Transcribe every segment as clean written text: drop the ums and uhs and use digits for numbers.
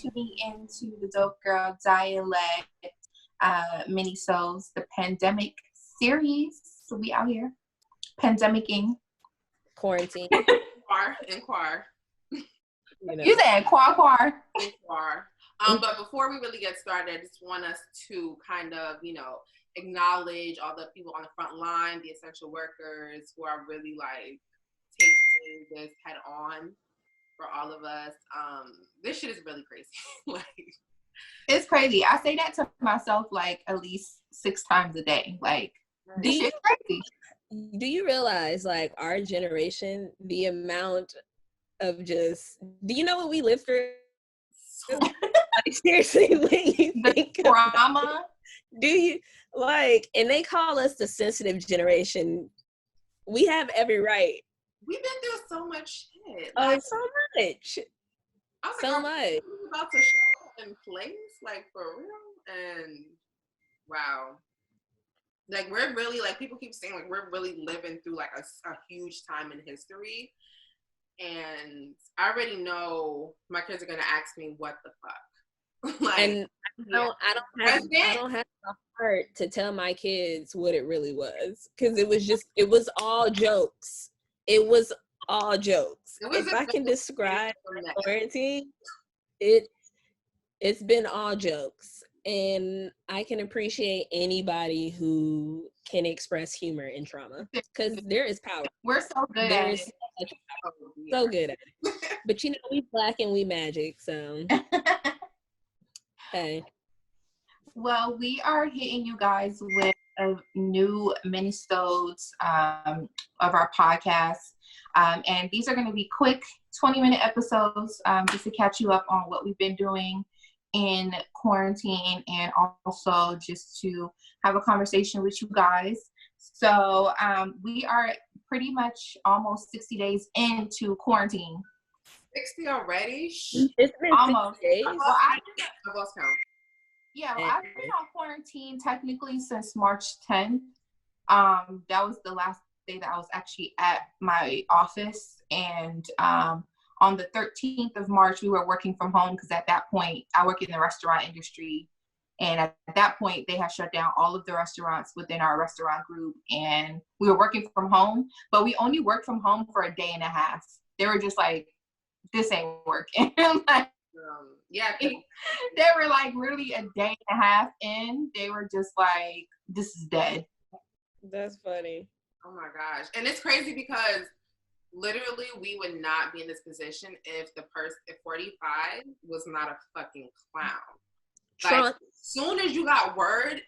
tuning into the Dope Girl Dialect Minisodes, the pandemic series. So we out here pandemicing. Quarantine. Inquire. You said quar. But before we really get started, I just want us to kind of, acknowledge all the people on the front line, the essential workers who are really like taking this head on for all of us. This shit is really crazy. Like, it's crazy. I say that to myself like at least 6 times a day. Like, this shit's crazy. Do you realize, like, our generation, the amount of just, do you know what we live through? Like, seriously, when you think trauma. Do you, like, and they call us the sensitive generation. We have every right. We've been through so much shit. Oh, Like, so much. I was so like, much. About to show in place, like, for real. And wow. Like, we're really, like, people keep saying, like, we're really living through, like, a huge time in history. And I already know my kids are going to ask me, what the fuck? Like, and I don't have the heart to tell my kids what it really was. Because it was all jokes. It was all jokes. If I can describe quarantine, it's been all jokes. And I can appreciate anybody who can express humor in trauma, because there is power. We're so good at it. So good at it. But we Black and we magic, so hey. Well, we are hitting you guys with a new minisodes of our podcast. And these are going to be quick 20-minute episodes just to catch you up on what we've been doing in quarantine, and also just to have a conversation with you guys. So we are pretty much almost 60 days into quarantine. 60 already? It's been almost 60 days. Well, I lost count. Yeah, well, I've been on quarantine technically since March 10th. That was the last day that I was actually at my office, and on the 13th of March, we were working from home because at that point, I work in the restaurant industry. And at that point, they had shut down all of the restaurants within our restaurant group. And we were working from home, but we only worked from home for a day and a half. They were just like, this ain't working. Like, they were like really a day and a half in. They were just like, this is dead. That's funny. Oh my gosh. And it's crazy because literally, we would not be in this position if 45 was not a fucking clown. Like, as soon as you got word,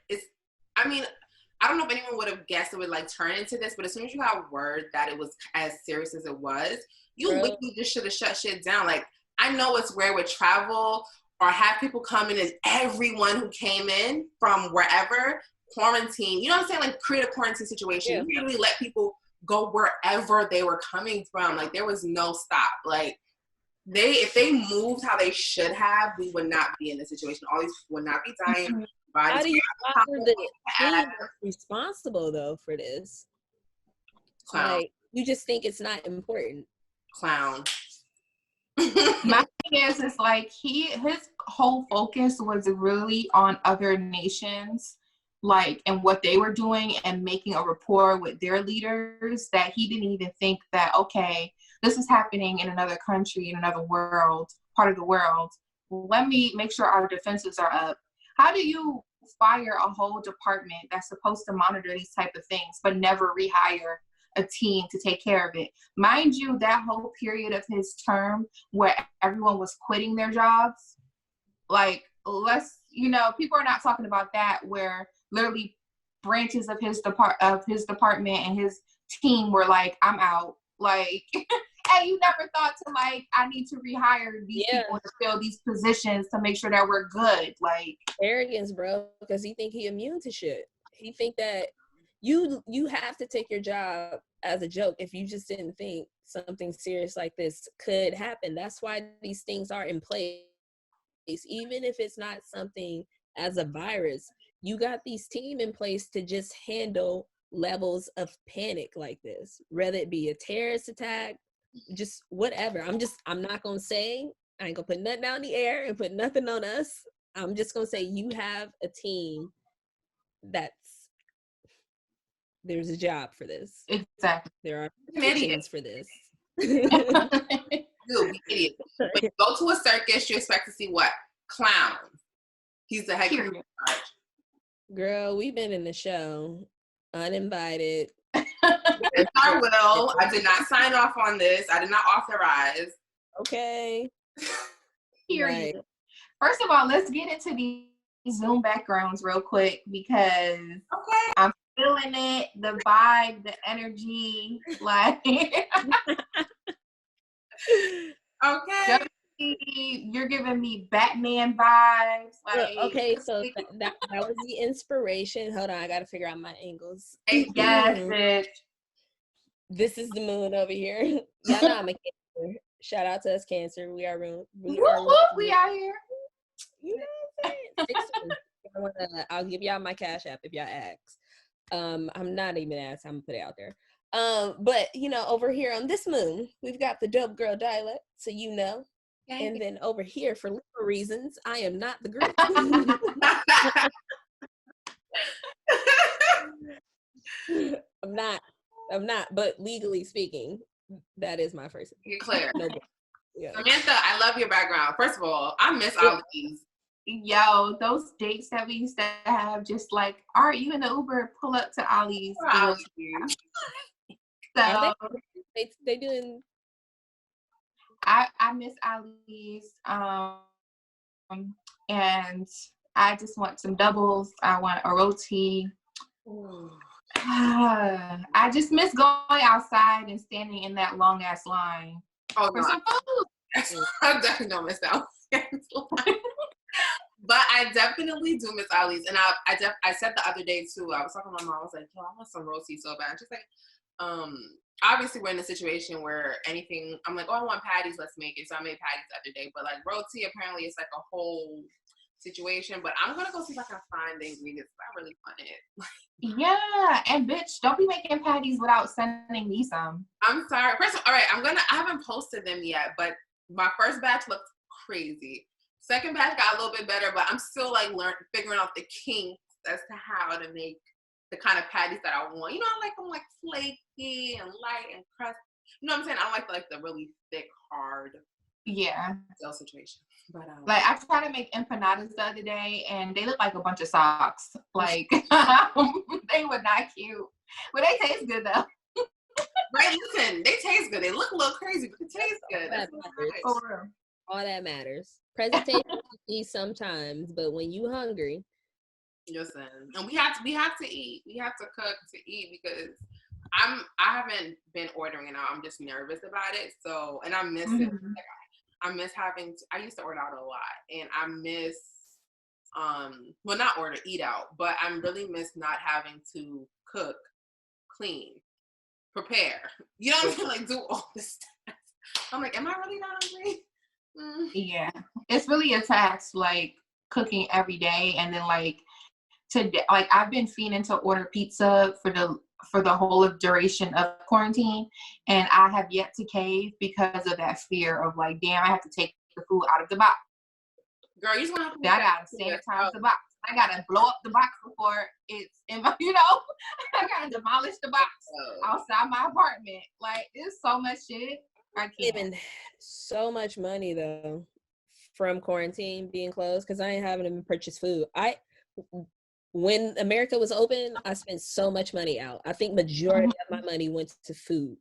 I don't know if anyone would have guessed it would, like, turn into this, but as soon as you got word that it was as serious as it was, you literally just should have shut shit down. Like, I know it's rare with travel or have people come in, and everyone who came in from wherever, quarantine, you know what I'm saying? Like, create a quarantine situation. Yeah. You literally let people go wherever they were coming from. Like, there was no stop. Like, if they moved how they should have, we would not be in this situation. All these people would not be dying. How do you offer the team responsible though for this? Clown. Like, you just think it's not important. Clown. My thing is like his whole focus was really on other nations, like, and what they were doing and making a rapport with their leaders, that he didn't even think that, okay, this is happening in another country, in another part of the world. Let me make sure our defenses are up. How do you fire a whole department that's supposed to monitor these type of things, but never rehire a team to take care of it? Mind you, that whole period of his term where everyone was quitting their jobs, like, people are not talking about that, where literally branches of his department and his team were like, I'm out. Like, and you never thought to, like, I need to rehire these people to fill these positions to make sure that we're good. Like, arrogance, bro, because he think he immune to shit. He think that you have to take your job as a joke if you just didn't think something serious like this could happen. That's why these things are in place. Even if it's not something as a virus, you got these team in place to just handle levels of panic like this, whether it be a terrorist attack, just whatever. I'm not gonna say I ain't gonna put nothing out in the air and put nothing on us. I'm just gonna say you have a team there's a job for this. Exactly. There are kitchens for this. Dude, idiot. When you go to a circus, you expect to see what? Clowns. He's the head clown. Girl, we've been in the show uninvited. It's our will. I did not sign off on this. I did not authorize. Okay. Period. Right. First of all, let's get into these Zoom backgrounds real quick because I'm feeling it, the vibe, the energy, like. Okay. You're giving me Batman vibes. Like, okay, so that was the inspiration. Hold on, I gotta figure out my angles. Yes, bitch. This is the moon over here. Y'all know I'm a Cancer. Shout out to us, Cancer. We are here. You know what I'm saying? I'll give y'all my Cash App if y'all ask. I'm not even asking. I'm gonna put it out there. But over here on this moon, we've got the dope girl dialect, so and then over here, for legal reasons, I am not the group. I'm not, but legally speaking, that is my first. You're clear. No, yeah. Samantha, I love your background. First of all, I miss Ali's. Yo, those dates that we used to have, just like, all right, you in the Uber, pull up to Ali's. So they doing. I miss Ali's, and I just want some doubles. I want a roti. I just miss going outside and standing in that long ass line for some food. I definitely don't miss that. But I definitely do miss Ali's, and I said the other day too. I was talking to my mom. I was like, "Yo, I want some roti so bad." She's like, obviously we're in a situation where anything, I'm like, oh, I want patties, let's make it. So I made patties the other day, but like roti, apparently it's like a whole situation, but I'm going to go see if I can find the ingredients. I really want it. Yeah, and bitch, don't be making patties without sending me some. I'm sorry. First of all, right, I haven't posted them yet, but my first batch looked crazy. Second batch got a little bit better, but I'm still like figuring out the kinks as to how to make the kind of patties that I want. I like them like flaky and light and crusty. You know what I'm saying? I don't like the really thick, hard situation. But like I tried to make empanadas the other day and they look like a bunch of socks. Like they were not cute. But they taste good though. Right, listen, they taste good. They look a little crazy, but they taste good. All that matters. Presentation is sometimes, but when you hungry. Listen, and we have to eat. We have to cook to eat because I haven't been ordering it out. I'm just nervous about it. So, and I miss it. Like, I miss I used to order out a lot, and I miss well, not order, eat out, but I really miss not having to cook, clean, prepare. You know what I'm saying? Like do all this stuff. I'm like, am I really not hungry? Yeah, it's really a task, like cooking every day, and then like. Today, like I've been fiending to order pizza for the whole of duration of quarantine, and I have yet to cave because of that fear of like, damn, I have to take the food out of the box. Girl, you just want to. I gotta sanitize the box. I gotta blow up the box before it's in my, I gotta demolish the box outside my apartment. Like, it's so much shit. I can't. Saving so much money though from quarantine being closed because I ain't having to purchase food. When America was open, I spent so much money out. I think majority of my money went to food.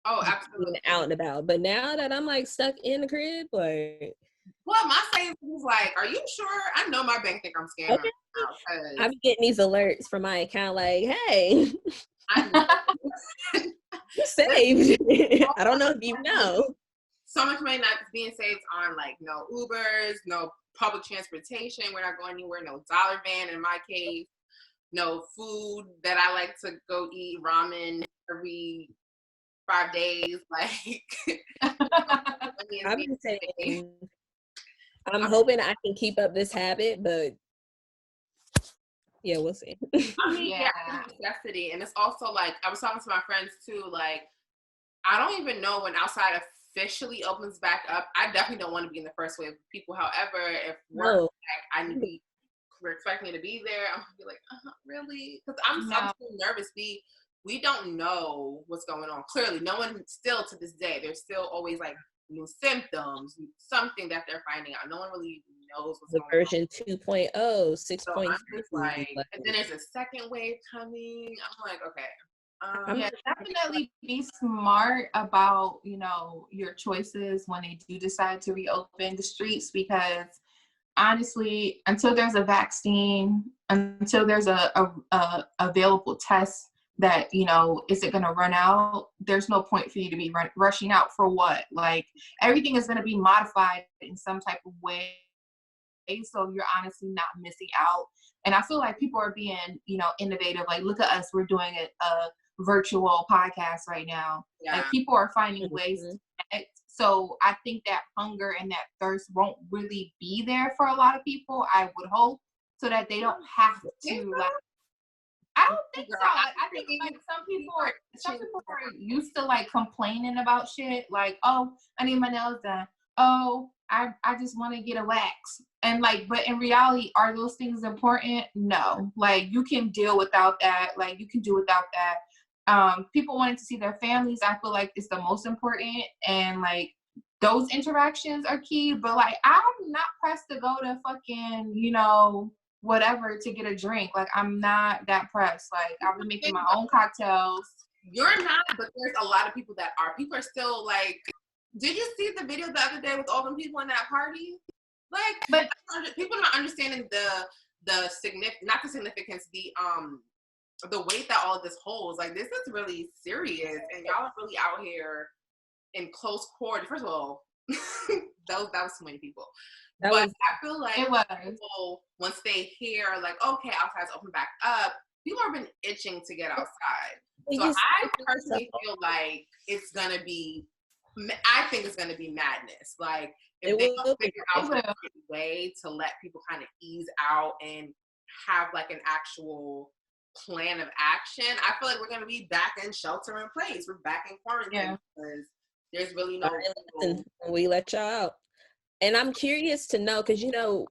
Oh, absolutely. Out and about. But now that I'm like stuck in the crib, like. Well, my savings was like, are you sure? I know my bank think I'm scamming. Okay. I'm getting these alerts from my account like, hey, you saved. I don't know if you know. So much money not being saved on like no Ubers, no public transportation. We're not going anywhere. No dollar van in my case. No food that I like to go eat ramen every 5 days. Like I've been saying, I'm hoping I can keep up this habit, but yeah, we'll see. I mean, yeah, it's a necessity, and it's also like I was talking to my friends too. Like, I don't even know when outside of officially opens back up, I definitely don't want to be in the first wave of people. However, if work, I need to be, we're expecting me to be there, I'm gonna be like, really? Because I'm so nervous. We don't know what's going on. Clearly, no one still to this day. There's still always like new symptoms, something that they're finding out. No one really knows what's going on. Version 2.0, 6.3. So I'm just like, and then there's a second wave coming. I'm like, okay. Yeah, definitely be smart about, you know, your choices when they do decide to reopen the streets, because honestly, until there's a vaccine, until there's a available test that, you know, isn't going to run out, there's no point for you to be rushing out for what? Like, everything is going to be modified in some type of way, so you're honestly not missing out. And I feel like people are being, you know, innovative. Like, look at us, we're doing a virtual podcast right now. Like, people are finding ways to connect. So I think that hunger and that thirst won't really be there for a lot of people, I would hope, so that they don't have to, like, I don't think so. Like, I think like some people are used to like complaining about shit, like, oh, I need my nails done. Oh, I just want to get a wax. And like, but in reality, are those things important? No. Like, you can deal without that. Like, you can do without that. People wanting to see their families, I feel like it's the most important, and like those interactions are key. But like, I'm not pressed to go to fucking, you know, whatever to get a drink. Like, I'm not that pressed. Like, I've been making my own cocktails. You're not, but there's a lot of people that are. People are still like, did you see the video the other day with all them people in that party? Like, but people are not understanding the significance, the weight that all of this holds. Like, this is really serious, and y'all are really out here in close quarters. First of all, that was too many people. I feel like people, once they hear like, okay, outside's open back up, people have been itching to get outside. So I personally feel like it's gonna be, I think it's gonna be madness. Like, if they don't figure out a way to let people kind of ease out and have like an actual plan of action, I feel like we're gonna be back in shelter in place. We're back in quarantine because there's really no. We let y'all out. And I'm curious to know, because, you know,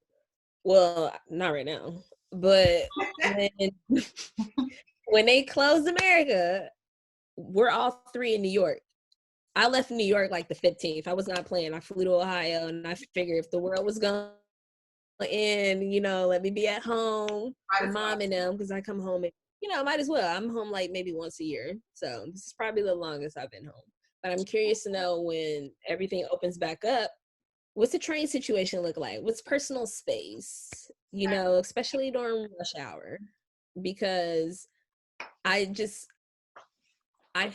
well, not right now, but when they closed America, we're all three in New York. I left New York like the 15th. I was not playing. I flew to Ohio, and I figured if the world was going to end, you know, let me be at home with mom and them, because I come home and, you know, might as well. I'm home like maybe once a year. So this is probably the longest I've been home. But I'm curious to know, when everything opens back up, what's the train situation look like? What's personal space? You know, especially during rush hour, because I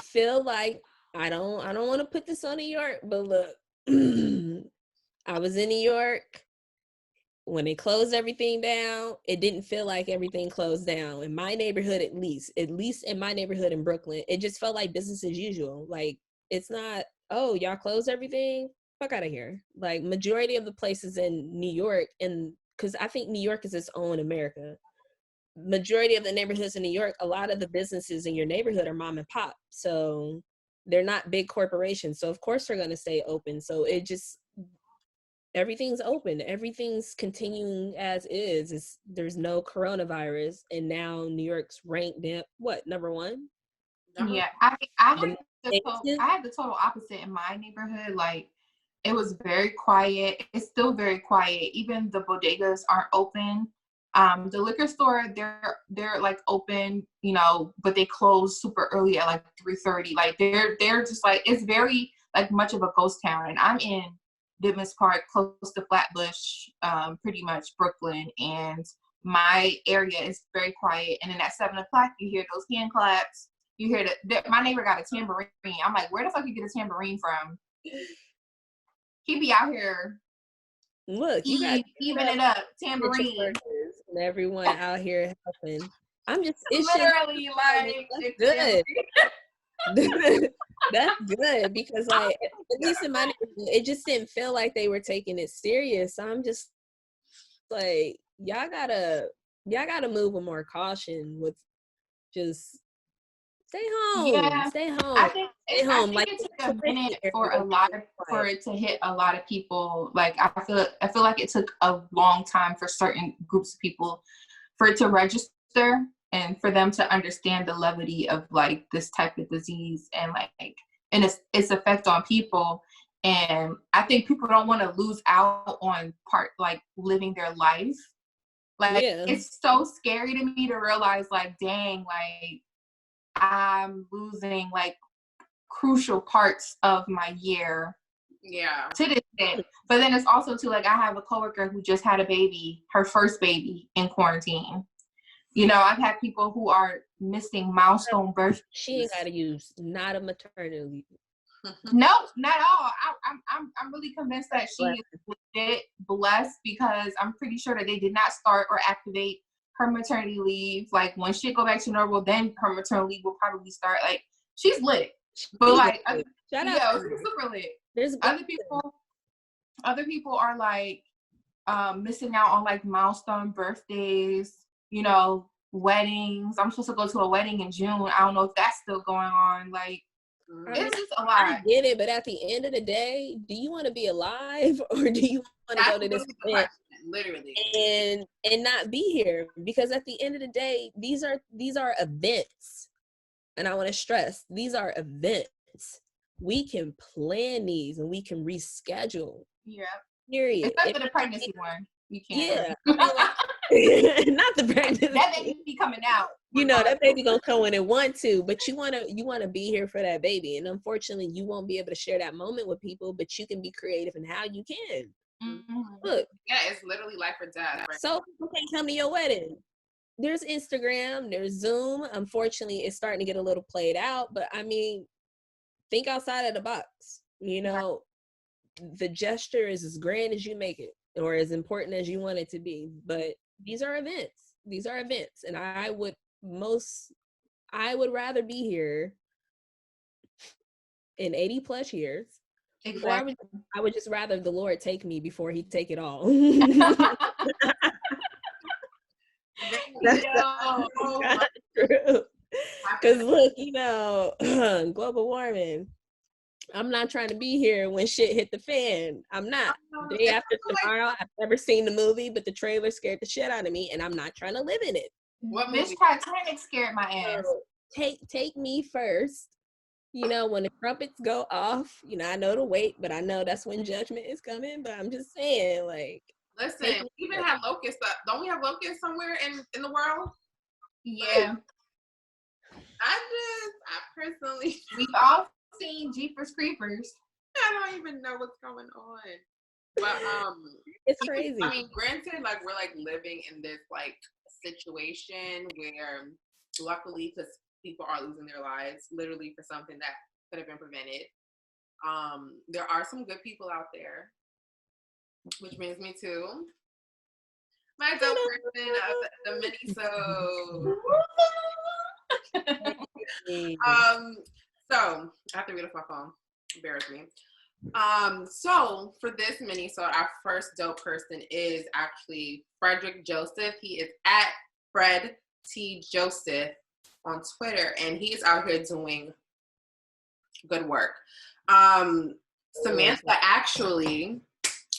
feel like I don't want to put this on New York, but look, I was in New York when they closed everything down. It didn't feel like everything closed down in my neighborhood, at least in my neighborhood in Brooklyn. It just felt like business as usual. Like, it's not, oh, y'all closed everything, fuck out of here. Like, majority of the places in New York, and because I think New York is its own America, majority of the neighborhoods in New York, a lot of the businesses in your neighborhood are mom and pop, so they're not big corporations, so of course they're going to stay open. So it just, everything's open, everything's continuing as is. There's no coronavirus, and now New York's ranked number one. Yeah, I had the total opposite in my neighborhood. Like, it was very quiet. It's still very quiet. Even the bodegas aren't open. The liquor store, they're like open, you know, but they close super early at like 3:30. Like, they're just like, it's very like much of a ghost town. And I'm in Dittman's Park, close to Flatbush, pretty much Brooklyn, and my area is very quiet. And then at 7 o'clock, you hear those hand claps. You hear that my neighbor got a tambourine. I'm like, where the fuck you get a tambourine from? He be out here. Look, you got even it up, tambourine, and everyone out here helping. I'm just, it's literally like, it's good. That's good, because like, at least in my neighborhood, it just didn't feel like they were taking it serious. So I'm just like, y'all gotta move with more caution with just Stay home. Yeah. Stay home. I think home. It took a minute for it to hit a lot of people. Like I feel like it took a long time for certain groups of people for it to register and for them to understand the levity of like this type of disease and its effect on people. And I think people don't want to lose out on living their life. Like it's so scary to me to realize like, dang, like I'm losing like crucial parts of my year. Yeah. To this day. But then it's also too, like I have a coworker who just had a baby, her first baby in quarantine. You know, I've had people who are missing milestone birthdays. She ain't gotta use not a maternity leave. No, not at all. I'm really convinced that she is legit blessed because I'm pretty sure that they did not start or activate her maternity leave. Like when she go back to normal, then her maternity leave will probably start. Like she's lit, but like shout out, she's super lit. There's other people are like missing out on like milestone birthdays. You know, weddings. I'm supposed to go to a wedding in June. I don't know if that's still going on. Like. It's just a lot. I get it, but at the end of the day, do you want to be alive or do you want to go to this event literally and not be here? Because at the end of the day, these are events, and I want to stress these are events. We can plan these and we can reschedule. Yeah. Period. Except for the pregnancy one, you can't. Yeah. Not the pregnancy. That baby be coming out. You know that baby gonna come when it want to, but you wanna be here for that baby, and unfortunately, you won't be able to share that moment with people. But you can be creative in how you can. Mm-hmm. Look, yeah, it's literally life or death. So people can't come to your wedding. There's Instagram, there's Zoom. Unfortunately, it's starting to get a little played out, but I mean, think outside of the box. You know, the gesture is as grand as you make it, or as important as you want it to be. But these are events. These are events, and I would rather be here in 80 plus years. Exactly. I would just rather the Lord take me before he take it all. That's true. Because look, you know, global warming. I'm not trying to be here when shit hit the fan. I'm not. Day after tomorrow, I've never seen the movie, but the trailer scared the shit out of me, and I'm not trying to live in it. What Miss Titanic scared my ass. So, take me first. You know, when the trumpets go off, you know, I know to wait, but I know that's when judgment is coming. But I'm just saying, like, listen, we even have locusts. Don't we have locusts somewhere in the world? Yeah. I personally, we've all seen Jeepers Creepers. I don't even know what's going on. But it's crazy. I mean, granted, like we're like living in this like situation where, luckily, because people are losing their lives literally for something that could have been prevented. There are some good people out there, which brings me to my dope person of the Minisodes. So I have to read off my phone. Bear with me. So for this Minisode, our first dope person is actually Frederick Joseph. He is at Fred T. Joseph on Twitter, and he's out here doing good work. Samantha actually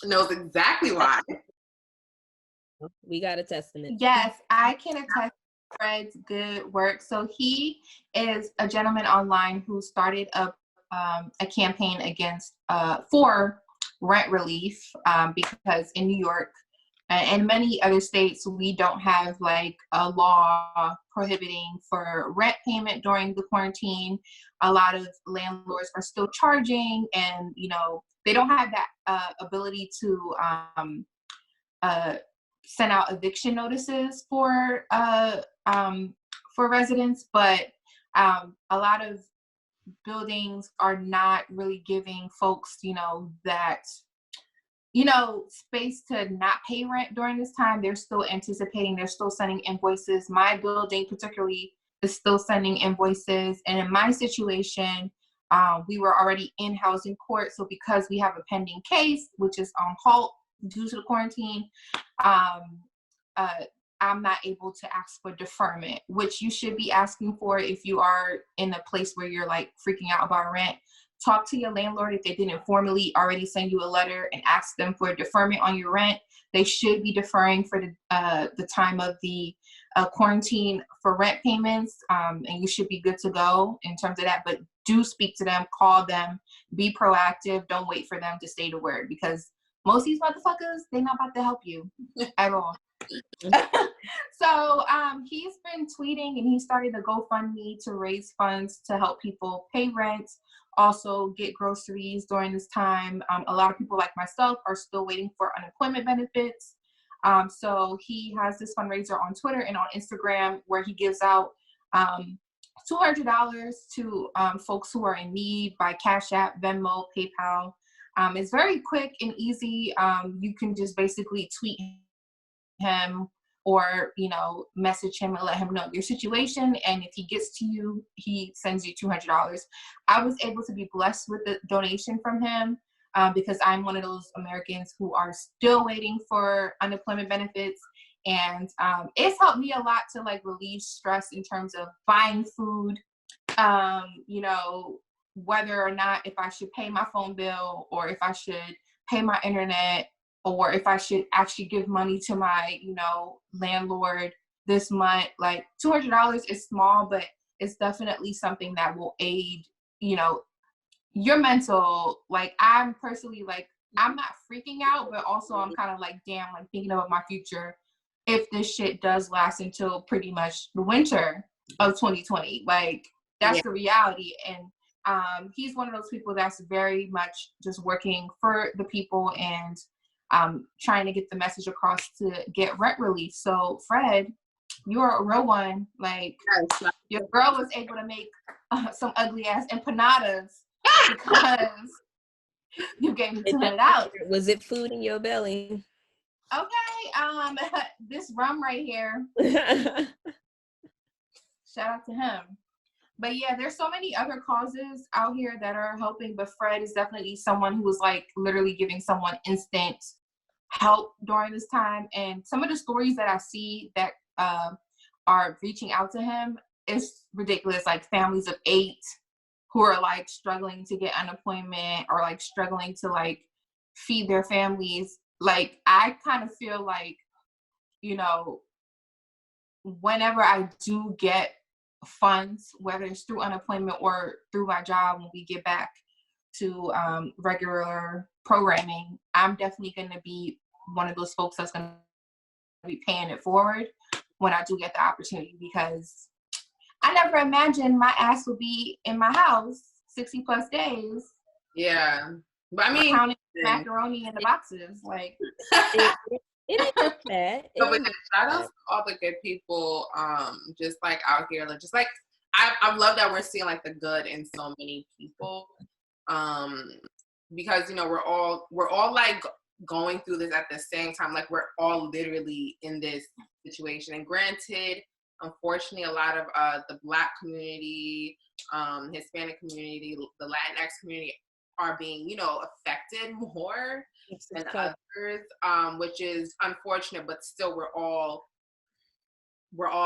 knows exactly why. We got a testament. Yes, I can attest to Fred's good work. So he is a gentleman online who started a campaign against for rent relief because in New York and many other states we don't have like a law prohibiting for rent payment during the quarantine. A lot of landlords are still charging, and you know they don't have that ability to send out eviction notices for residents, but a lot of buildings are not really giving folks, space to not pay rent during this time. They're still anticipating, they're still sending invoices. My building particularly is still sending invoices. And in my situation, we were already in housing court. So because we have a pending case, which is on halt due to the quarantine, I'm not able to ask for deferment, which you should be asking for if you are in a place where you're like freaking out about rent. Talk to your landlord if they didn't formally already send you a letter and ask them for deferment on your rent. They should be deferring for the time of the quarantine for rent payments, and you should be good to go in terms of that. But do speak to them, call them, be proactive. Don't wait for them to say the word, because most of these motherfuckers, they're not about to help you at all. So he's been tweeting, and he started a GoFundMe to raise funds to help people pay rent, also get groceries during this time. A lot of people like myself are still waiting for unemployment benefits. So he has this fundraiser on Twitter and on Instagram where he gives out $200 to folks who are in need by Cash App, Venmo, PayPal. It's very quick and easy. You can just basically tweet him or, you know, message him and let him know your situation. And if he gets to you, he sends you $200. I was able to be blessed with the donation from him because I'm one of those Americans who are still waiting for unemployment benefits. And it's helped me a lot to like relieve stress in terms of buying food, you know, whether or not if I should pay my phone bill or if I should pay my internet, or if I should actually give money to my, you know, landlord this month. Like $200 is small, but it's definitely something that will aid, you know, your mental. Like I'm personally like, I'm not freaking out, but also I'm kind of like, damn, like thinking about my future if this shit does last until pretty much the winter of 2020. Like that's the reality. And he's one of those people that's very much just working for the people and trying to get the message across to get rent relief. So Fred, you're a real one. Like your girl was able to make some ugly ass empanadas because you gave me $200. Was it food in your belly? Okay, this rum right here. Shout out to him. But yeah, there's so many other causes out here that are helping, but Fred is definitely someone who was like literally giving someone instant help during this time. And some of the stories that I see that are reaching out to him is ridiculous. Like families of 8 who are like struggling to get unemployment or like struggling to like feed their families. Like I kind of feel like, you know, whenever I do get funds, whether it's through unemployment or through my job, when we get back to regular programming, I'm definitely going to be one of those folks that's going to be paying it forward when I do get the opportunity, because I never imagined my ass would be in my house 60 plus days. Yeah. But I mean, counting macaroni in the boxes. Like, it ain't bad. But shout out to all the good people, just like out here, just like I love that we're seeing like the good in so many people, because you know we're all like going through this at the same time. Like we're all literally in this situation. And granted, unfortunately, a lot of the Black community, Hispanic community, the Latinx community are being, you know, affected more than others, which is unfortunate, but still we're all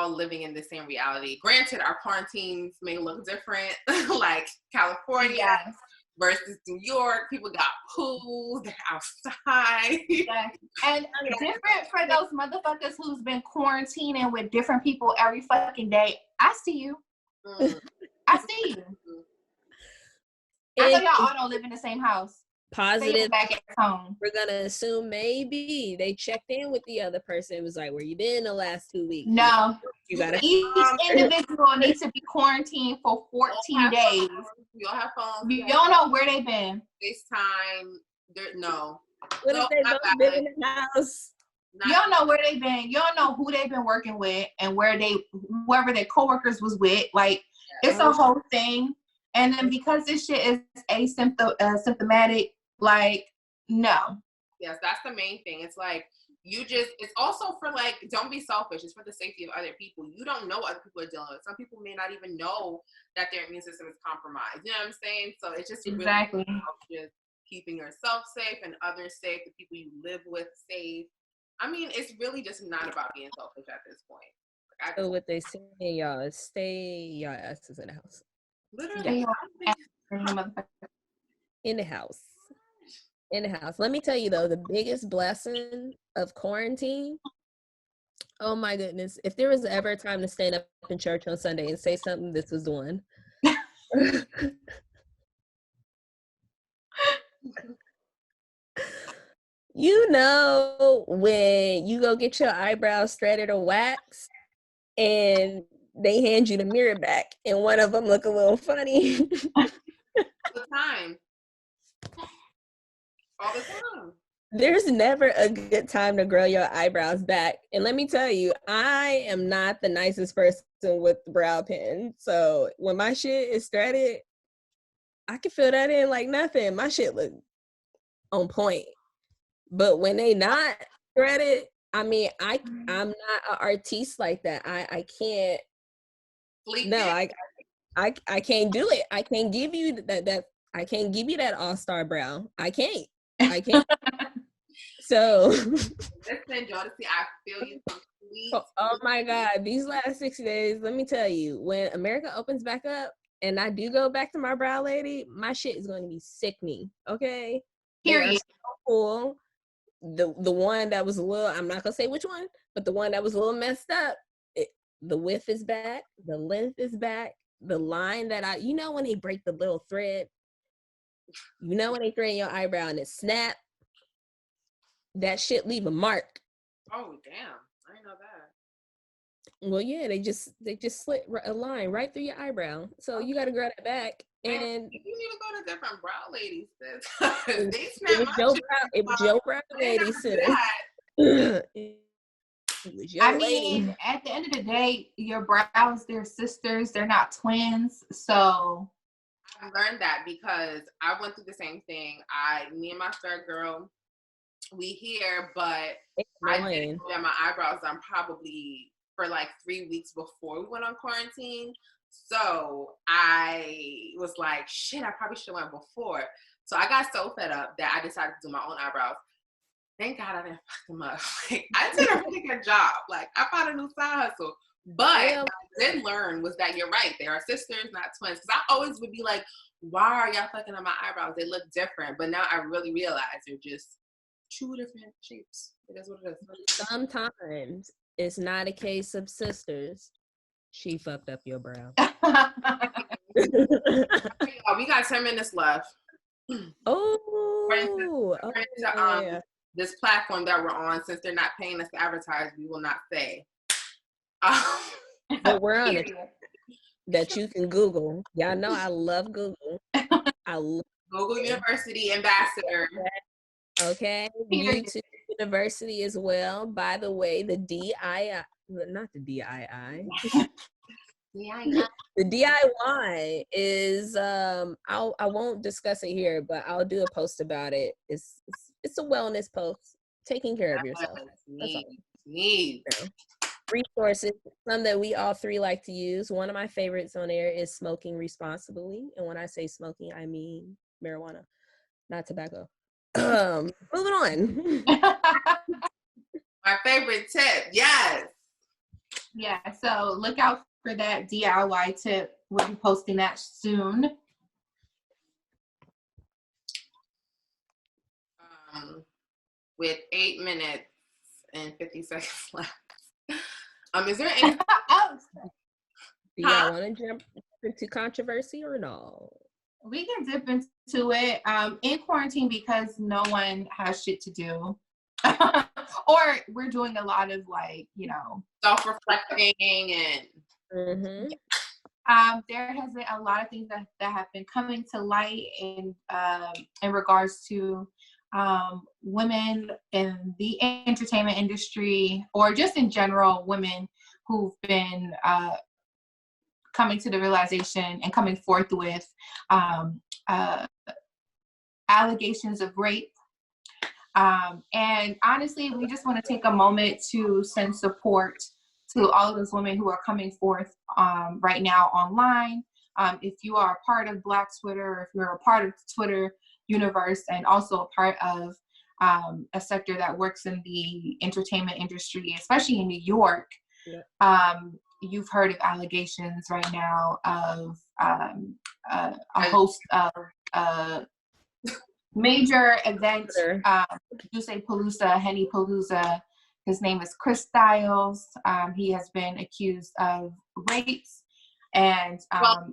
living in the same reality. Granted, our quarantines may look different, like California versus New York. People got pools, they're outside. And different for those motherfuckers who's been quarantining with different people every fucking day. I see you. I see you. I know y'all all don't live in the same house. Positive. Back at home. We're gonna assume maybe they checked in with the other person. It was like, where you been the last 2 weeks? No. You gotta. Each individual needs to be quarantined for 14 days. You all have phones. You don't know where they've been. FaceTime. No. What if they both been in the house? You don't know where they've been. You don't know who they've been working with and whoever their coworkers was with. Like, it's a whole thing. And then because this shit is asymptomatic, like, no. Yes, that's the main thing. It's like, it's also for like, don't be selfish. It's for the safety of other people. You don't know what other people are dealing with. Some people may not even know that their immune system is compromised. You know what I'm saying? So it's just exactly really just keeping yourself safe and others safe, the people you live with safe. I mean, it's really just not about being selfish at this point. Like, So what they say, y'all, is stay y'all asses in the house. Literally, in the house. In the house. Let me tell you though, the biggest blessing of quarantine. Oh my goodness! If there was ever a time to stand up in church on Sunday and say something, this was the one. You know, when you go get your eyebrows threaded or waxed and they hand you the mirror back and one of them look a little funny. All the time. All the time. There's never a good time to grow your eyebrows back. And let me tell you, I am not the nicest person with the brow pen. So when my shit is threaded, I can fill that in like nothing. My shit look on point. But when they not threaded, I mean, I'm not an artiste like that. I can't. No, I can't do it. I can't give you that. I can't give you that all-star brow. I can't. So. Listen, Jodeci, I feel you completely. Oh my God, these last 60 days, let me tell you, when America opens back up and I do go back to my brow lady, my shit is going to be sickening. Okay. Period. So cool. The one that was a little, I'm not gonna say which one, but the one that was a little messed up, the width is back, the length is back, the line that you know when they break the little thread, you know when they thread your eyebrow and it snap, that shit leave a mark. Oh damn, I didn't know that. Well, yeah, they just slit a line right through your eyebrow, so you got to grow that back. And you need to go to different brow ladies. They snap my shit. It was your brow lady, sis. It was your lady. Mean, at the end of the day, your brows, they're sisters. They're not twins. So I learned that because I went through the same thing. Me and my third girl, we here, but I didn't get my eyebrows done probably for like 3 weeks before we went on quarantine. So I was like, shit, I probably should have went before. So I got so fed up that I decided to do my own eyebrows. Thank God I didn't fuck them up. I did a really good job. Like, I found a new side hustle. But what I did learn was that you're right. They are sisters, not twins. Because I always would be like, why are y'all fucking on my eyebrows? They look different. But now I really realize they're just two different shapes. It is what it is. Sometimes it's not a case of sisters. She fucked up your brow. We got 10 minutes left. This platform that we're on, since they're not paying us to advertise, we will not say. But we're on it. That you can Google. Y'all know I love Google. I love Google University Ambassador. Okay. YouTube University as well. By the way, the DII, not the DII. The DIY is I won't discuss it here, but I'll do a post about it. It's a wellness post, taking care of yourself. That's all. Resources, some that we all three like to use. One of my favorites on there is smoking responsibly, and when I say smoking, I mean marijuana, not tobacco. Moving on. My favorite tip, yes. Yeah, so look out for that DIY tip. We'll be posting that soon. With 8 minutes and 50 seconds left. Is there any? Do y'all want to jump into controversy or no? We can dip into it in quarantine because no one has shit to do. Or we're doing a lot of self-reflecting and there has been a lot of things that have been coming to light in regards to women in the entertainment industry, or just in general, women who've been coming to the realization and coming forth with allegations of rape. And honestly, we just want to take a moment to send support to all of those women who are coming forth right now online. If you are a part of Black Twitter, or if you're a part of the Twitter universe and also a part of a sector that works in the entertainment industry, especially in New York, you've heard of allegations right now of a host of major event, Juicy Palooza, Henny Palooza. His name is Chris Styles. He has been accused of rapes. And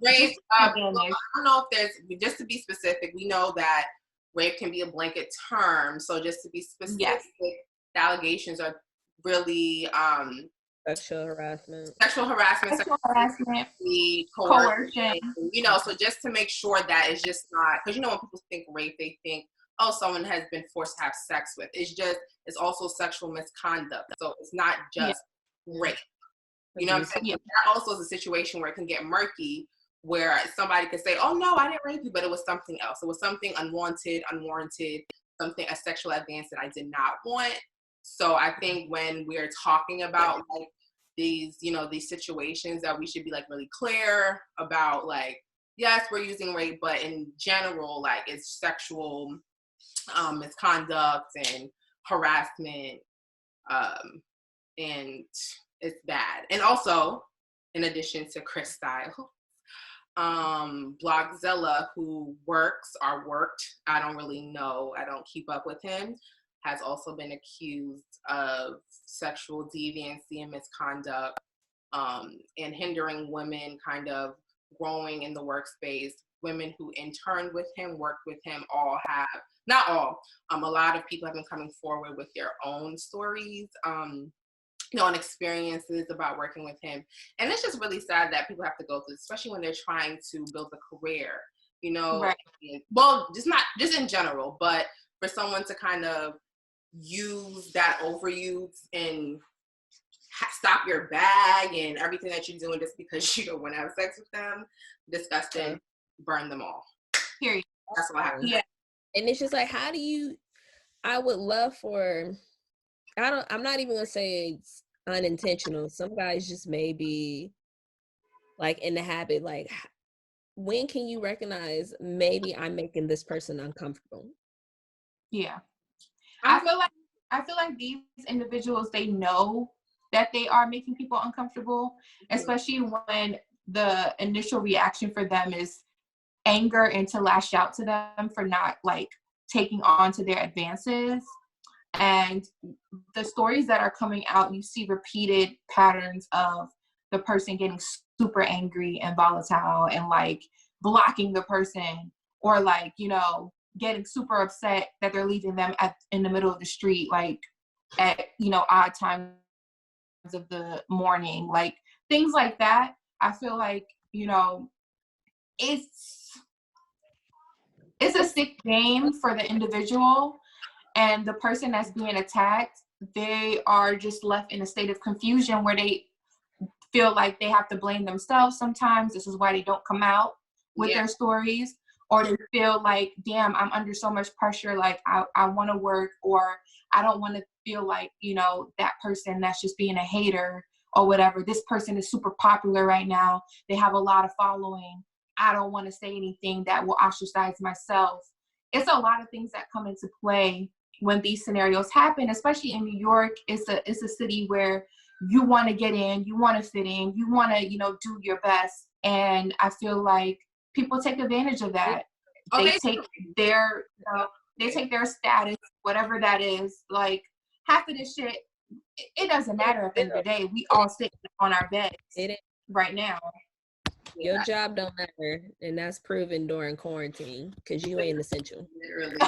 rape, I don't know if there's, just to be specific, we know that rape can be a blanket term. So just to be specific, the allegations are really sexual harassment, coercion. You know, so just to make sure that it's just not, because you know when people think rape, they think, oh, someone has been forced to have sex with. It's also sexual misconduct. So it's not just rape. You know what I'm saying? Yeah. That also is a situation where it can get murky, where somebody could say, oh, no, I didn't rape you, but it was something else. It was something unwanted, something, a sexual advance that I did not want. So I think when we're talking about like these, you know, these situations, that we should be like really clear about like, yes, we're using rape, but in general, like it's sexual misconduct and harassment, and it's bad. And also, in addition to Chris Styles, Blogzilla, who worked, I don't really know, I don't keep up with him, has also been accused of sexual deviancy and misconduct, and hindering women kind of growing in the workspace. Women who interned with him, worked with him, all have, not all, a lot of people have been coming forward with their own stories, you know, and experiences about working with him. And it's just really sad that people have to go through, especially when they're trying to build a career, you know, well, just in general, but for someone to kind of use that overuse and stop your bag and everything that you're doing just because you don't want to have sex with them, disgusting, burn them all. Period. That's what happened. Yeah. And it's just like, I would love for, I'm not even gonna say it's unintentional. Some guys just may be like in the habit, like, when can you recognize maybe I'm making this person uncomfortable? Yeah. I feel like these individuals, they know that they are making people uncomfortable, especially when the initial reaction for them is anger and to lash out to them for not like taking on to their advances. And the stories that are coming out, you see repeated patterns of the person getting super angry and volatile and like blocking the person, or like, you know, getting super upset that they're leaving them in the middle of the street, like at, you know, odd times of the morning, like things like that. I feel like, you know, it's a sick game for the individual, and the person that's being attacked, they are just left in a state of confusion where they feel like they have to blame themselves sometimes. This is why they don't come out with their stories, or they feel like, damn, I'm under so much pressure, like I want to work, or I don't want to feel like, you know, that person that's just being a hater or whatever. This person is super popular right now. They have a lot of following. I don't want to say anything that will ostracize myself. It's a lot of things that come into play when these scenarios happen, especially in New York. It's a city where you want to get in, you want to fit in, you want to, you know, do your best. And I feel like people take advantage of that. They take their, you know, they take their status, whatever that is. Like half of this shit, it doesn't matter at the end of the day. We all sit on our beds right now. Your job don't matter, and that's proven during quarantine, because you ain't essential.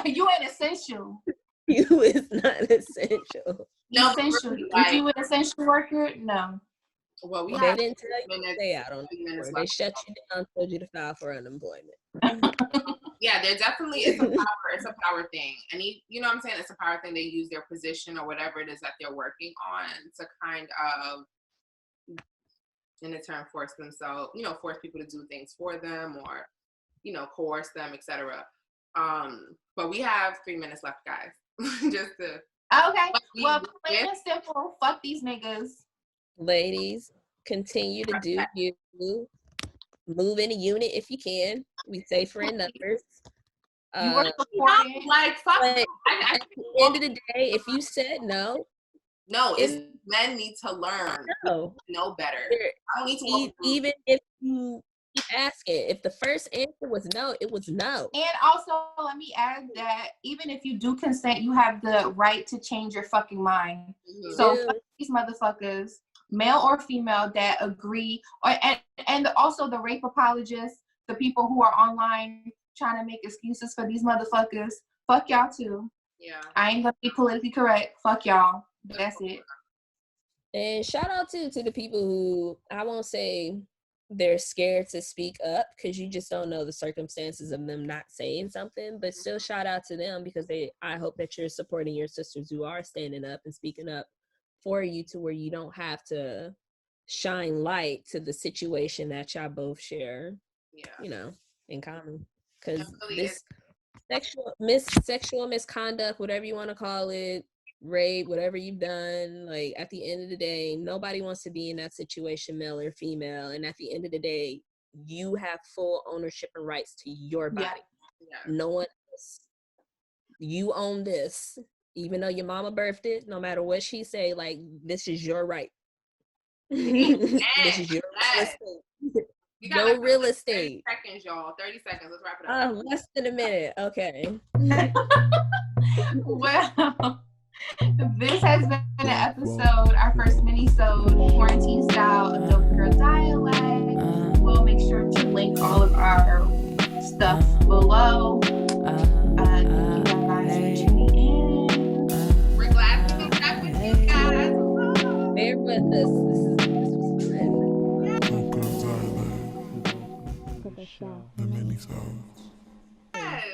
You ain't essential. You is not essential. No, essential. Is you an essential worker? No. Well, they didn't tell you to stay out on the They shut you down, told you to file for unemployment. Yeah, there definitely is it's a power thing. And you know what I'm saying? It's a power thing. They use their position or whatever it is that they're working on to kind of, in a turn, force themselves, you know, force people to do things for them, or, you know, coerce them, etc. But we have 3 minutes left, guys. Just to okay. Well, plain and simple, fuck these niggas. Ladies, continue to do you. Move in a unit if you can. We safer in numbers. You were supporting. Like, fuck. At the end of the day, if you said no, it's men need to learn. Know better. I don't need to even if you keep asking. If the first answer was no, it was no. And also, let me add that even if you do consent, you have the right to change your fucking mind. Mm-hmm. So fuck these motherfuckers, male or female, that agree, and also the rape apologists, the people who are online trying to make excuses for these motherfuckers. Fuck y'all too. Yeah. I ain't gonna be politically correct. Fuck y'all. That's it. And shout out to the people who, I won't say they're scared to speak up because you just don't know the circumstances of them not saying something, but still shout out to them because I hope that you're supporting your sisters who are standing up and speaking up for you to where you don't have to shine light to the situation that y'all both share, in common. Because this sexual misconduct, whatever you want to call it, rape, whatever you've done, like at the end of the day, nobody wants to be in that situation, male or female. And at the end of the day, you have full ownership and rights to your body. Yeah. No one else. You own this. Even though your mama birthed it, no matter what she say, like, this is your right. This is your real estate. No real estate. 30 seconds, y'all. 30 seconds. Let's wrap it up. Less than a minute. Okay. Well, this has been an episode, our first Minisode, quarantine style adult girl dialect. We'll make sure to link all of our stuff below. Thank you guys for tuning in. We're glad to be back with you guys. Bear with us. This was fun. The Minisodes. Yes.